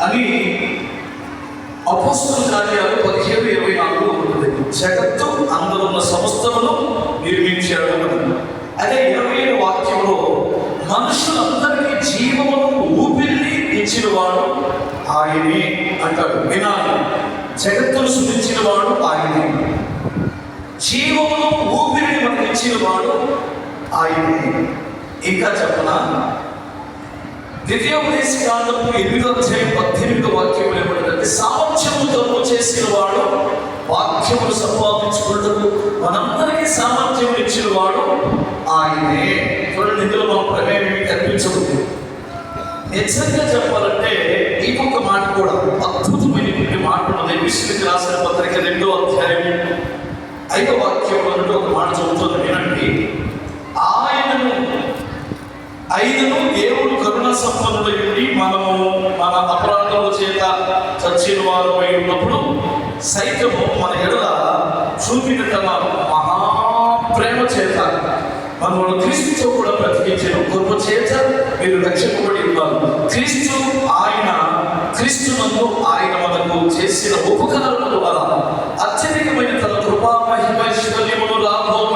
అని అపోస్తలుల కార్యాలు 17:24 ఉంటుంది. జగత్తు అందులో ఉన్న సమస్తమును నిర్మించాడు అని. అదే 20వ వాక్యంలో మనుషులందరికీ జీవమును ఊపిరిని ఇచ్చిన వాడు ఆయనే అంటాడు. వినాలి, జగత్తును సృష్టించిన వాడు ఆయనే, జీవమును ఊపిరిని మనకు ఇచ్చిన వాడు ఆయనే. ఇంకా చెప్పనా, ద్వితీయోపదేశకాండము 8:18 వాక్యం ఏమంటుందంటే, సామర్థ్యముతో చేసిన వాడు వాక్యములు సంపాదించుకుంటూ మనందరికీ సామర్థ్యం ఇచ్చిన వాడు ఆయనే. చూడండి, ఇందులో మా ప్రమేయం ఏమి కనిపించదు. నిజంగా చెప్పాలంటే ఇంకొక మాట కూడా అద్భుతమైనటువంటి మాట ఉన్నది. ఎఫెసీయులకు రాసిన పత్రిక 2వ అధ్యాయం 5వ వాక్యంలో ఒక మాట చదువుతుంది, వినండి. ఆయనను దేవుడు కరుణ సంపన్నుడై మనము మన అపరాధముల చేత చచ్చిన వారమై ఉన్నప్పుడు సైతము మన ఎడల చూపిన తన మహాప్రేమ చేత మనము క్రీస్తుతో కూడా బ్రతికించిన కృప చేత మీరు రక్షింపబడి ఉన్నారు. క్రీస్తునందు ఆయన మనకు చేసిన ఉపకారముల ద్వారా అత్యధికమైన తన కృపా మహిమైశ్వర్యమును రాబోవు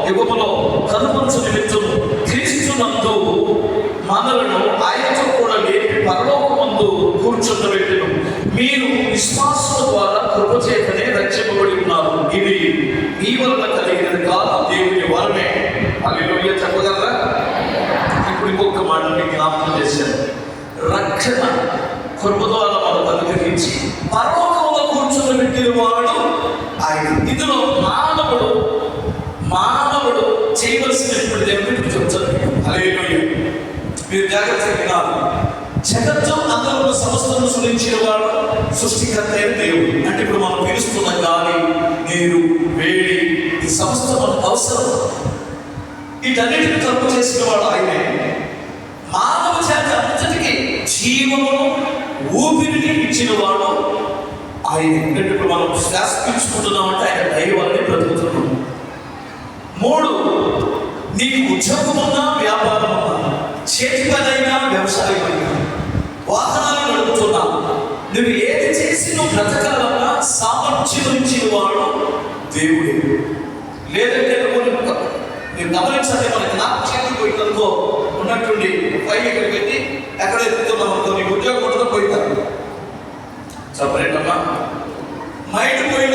యుగములో కనుపరచు నిమిత్తము క్రీస్తునందు మనలను ఆయనతో కూడా లేపి పరలోకమందు కూర్చుండబెట్టెను. మీరు విశ్వాసము ద్వారా కృప చేతనే రక్షింపబడి ఉన్నారు. ఇది మీ వలన కలిగినది కాదు, దేవుని వరమే. హల్లెలూయా చెప్పగలరా? ఇప్పుడు ఇంకొక మాట మీకు జ్ఞాపకం చేశాను. రక్షణ కృప ద్వారా మనకు అనుగ్రహించి పరలోకంలో కూర్చుండబెట్టిన వాడు ఆయన. ఇందులో మానవుడు చేయవలసినటువంటి దేవుడు చెప్తాడు. హల్లెలూయా, మీరు జాగ్రత్తగా వినాలి. జగత్తు అందరూ సమస్తను సృష్టించిన వాడు సృష్టికర్త అయిన దేవుడు. అంటే ఇప్పుడు మనం పీలుస్తున్న గాలి, నీరు, వేడి, ఈ సమస్త మనకు అవసరం. వీటన్నిటిని కలుపు చేసిన వాడు ఆయనే. మానవ చేత అంతటికి జీవమును ఊపిరిని ఇచ్చిన వాడు ఆయనే. అంటే ఇప్పుడు మనం శ్వాస పీల్చుకుంటున్నామంటే ఆయన దైవాన్ని బ్రతుకుతున్నాం. 3, నీకు ఉద్యోగం ఉన్నా, వ్యాపారం ఉన్నా, చేతి పనైనా, వ్యవసాయం అయినా, వాహనాలు నడుపుతున్నా, నువ్వు ఏది చేసి నువ్వు బ్రతకాలన్నా సామర్థ్యం ఇచ్చిన వాడు దేవుడే. లేదంటే మీరు గమనించండి, మనకి నాకు చేతి పోయిందనుకో, ఉన్నట్టుండి పై ఇక్కడ పెట్టి ఎక్కడ ఎత్తుతున్నాం అనుకో, నీకు ఉద్యోగం ఉండదో పోయితారు. సపరేట్ అమ్మా. మైండ్ పోయిన